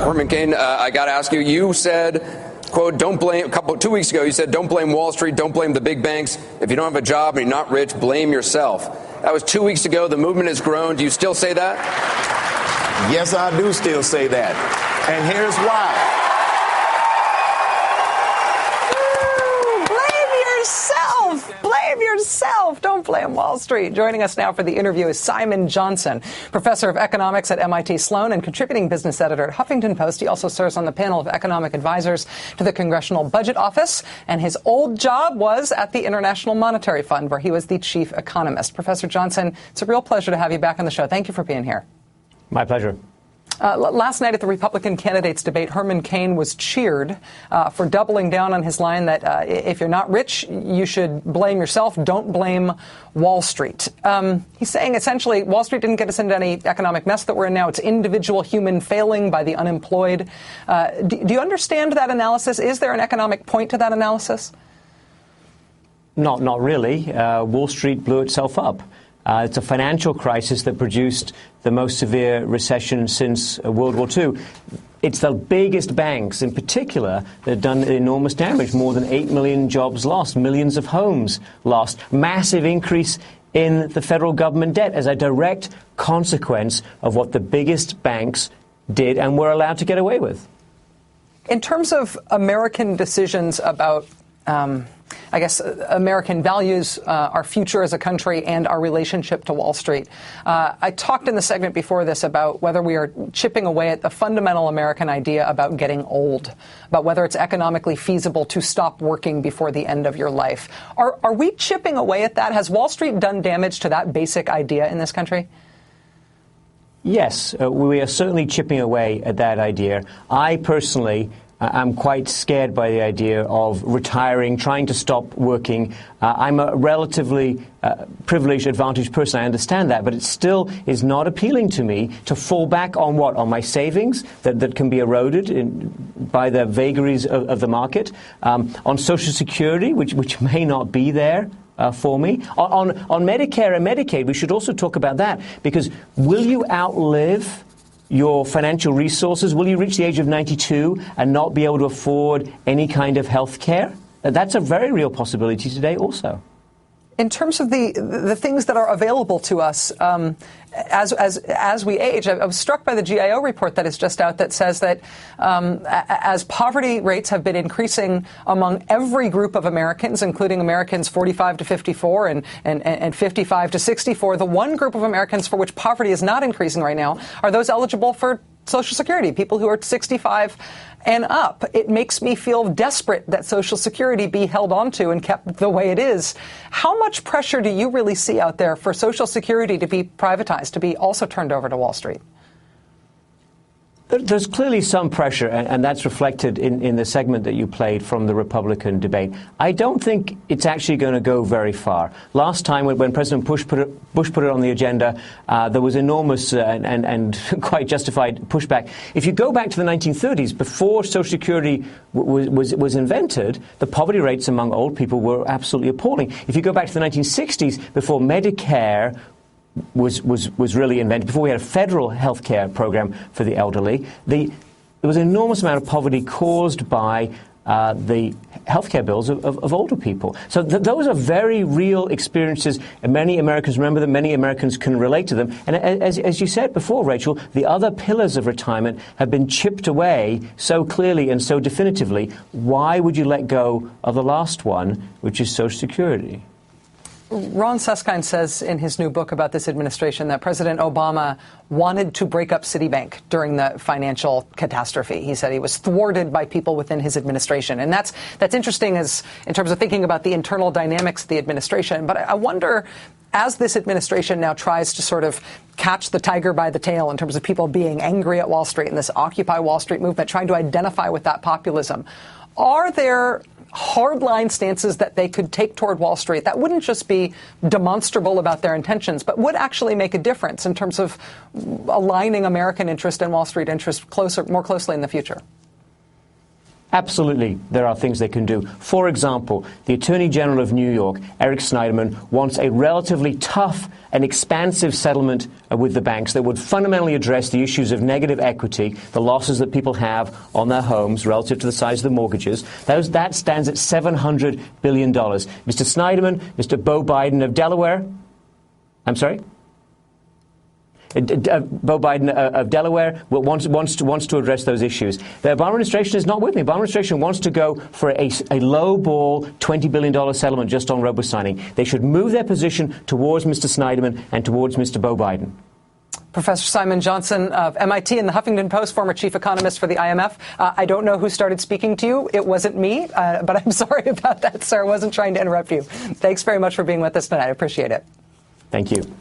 Herman Cain, I got to ask you, you said, quote, 2 weeks ago, you said, don't blame Wall Street, don't blame the big banks. If you don't have a job and you're not rich, blame yourself. That was 2 weeks ago. The movement has grown. Do you still say that? Yes, I do still say that. And here's why. Blame yourself. Don't blame Wall Street. Joining us now for the interview is Simon Johnson, professor of economics at MIT Sloan and contributing business editor at Huffington Post. He also serves on the panel of economic advisors to the Congressional Budget Office. And his old job was at the International Monetary Fund, where he was the chief economist. Professor Johnson, it's a real pleasure to have you back on the show. Thank you for being here. My pleasure. Last night at the Republican candidates debate, Herman Cain was cheered for doubling down on his line that if you're not rich, you should blame yourself. Don't blame Wall Street. He's saying essentially Wall Street didn't get us into any economic mess that we're in now. It's individual human failing by the unemployed. Do you understand that analysis? Is there an economic point to that analysis? Not really. Wall Street blew itself up. It's a financial crisis that produced the most severe recession since World War II. It's the biggest banks in particular that have done enormous damage, more than 8 million jobs lost, millions of homes lost, massive increase in the federal government debt as a direct consequence of what the biggest banks did and were allowed to get away with. In terms of American decisions about I guess, American values, our future as a country, and our relationship to Wall Street. I talked in the segment before this about whether we are chipping away at the fundamental American idea about getting old, about whether it's economically feasible to stop working before the end of your life. Are we chipping away at that? Has Wall Street done damage to that basic idea in this country? Yes, we are certainly chipping away at that idea. I personally I'm quite scared by the idea of retiring, trying to stop working. I'm a relatively privileged, advantaged person. I understand that. But it still is not appealing to me to fall back on what? On my savings that can be eroded by the vagaries of the market. On Social Security, which may not be there for me. On Medicare and Medicaid, we should also talk about that. Because will you outlive your financial resources? Will you reach the age of 92 and not be able to afford any kind of health care? That's a very real possibility today also. In terms of the things that are available to us as we age, I was struck by the GIO report that is just out that says that as poverty rates have been increasing among every group of Americans, including Americans 45 to 54 and 55 to 64, the one group of Americans for which poverty is not increasing right now are those eligible for Social Security, people who are 65 and up. It makes me feel desperate that Social Security be held onto and kept the way it is. How much pressure do you really see out there for Social Security to be privatized, to be also turned over to Wall Street? There's clearly some pressure, and that's reflected in the segment that you played from the Republican debate. I don't think it's actually going to go very far. Last time, when President Bush put it on the agenda, there was enormous and quite justified pushback. If you go back to the 1930s, before Social Security was invented, the poverty rates among old people were absolutely appalling. If you go back to the 1960s, before Medicare was really invented, before we had a federal health care program for the elderly, there was an enormous amount of poverty caused by the health care bills of older people. So those are very real experiences, and many Americans remember them, many Americans can relate to them. And as you said before, Rachel, the other pillars of retirement have been chipped away so clearly and so definitively. Why would you let go of the last one, which is Social Security? Ron Suskind says in his new book about this administration that President Obama wanted to break up Citibank during the financial catastrophe. He said he was thwarted by people within his administration. And that's interesting as in terms of thinking about the internal dynamics of the administration. But I wonder, as this administration now tries to sort of catch the tiger by the tail in terms of people being angry at Wall Street and this Occupy Wall Street movement, trying to identify with that populism, are there hardline stances that they could take toward Wall Street that wouldn't just be demonstrable about their intentions, but would actually make a difference in terms of aligning American interest and Wall Street interest more closely in the future? Absolutely, there are things they can do. For example, the Attorney General of New York, Eric Schneiderman, wants a relatively tough and expansive settlement with the banks that would fundamentally address the issues of negative equity, the losses that people have on their homes relative to the size of the mortgages. That stands at $700 billion. Mr. Schneiderman, Mr. Beau Biden of Delaware, I'm sorry? Beau Biden of Delaware wants to address those issues. The Obama administration is not with me. The Obama administration wants to go for a low-ball $20 billion settlement just on robo-signing. They should move their position towards Mr. Schneiderman and towards Mr. Beau Biden. Professor Simon Johnson of MIT and the Huffington Post, former chief economist for the IMF. I don't know who started speaking to you. It wasn't me, but I'm sorry about that, sir. I wasn't trying to interrupt you. Thanks very much for being with us tonight. I appreciate it. Thank you.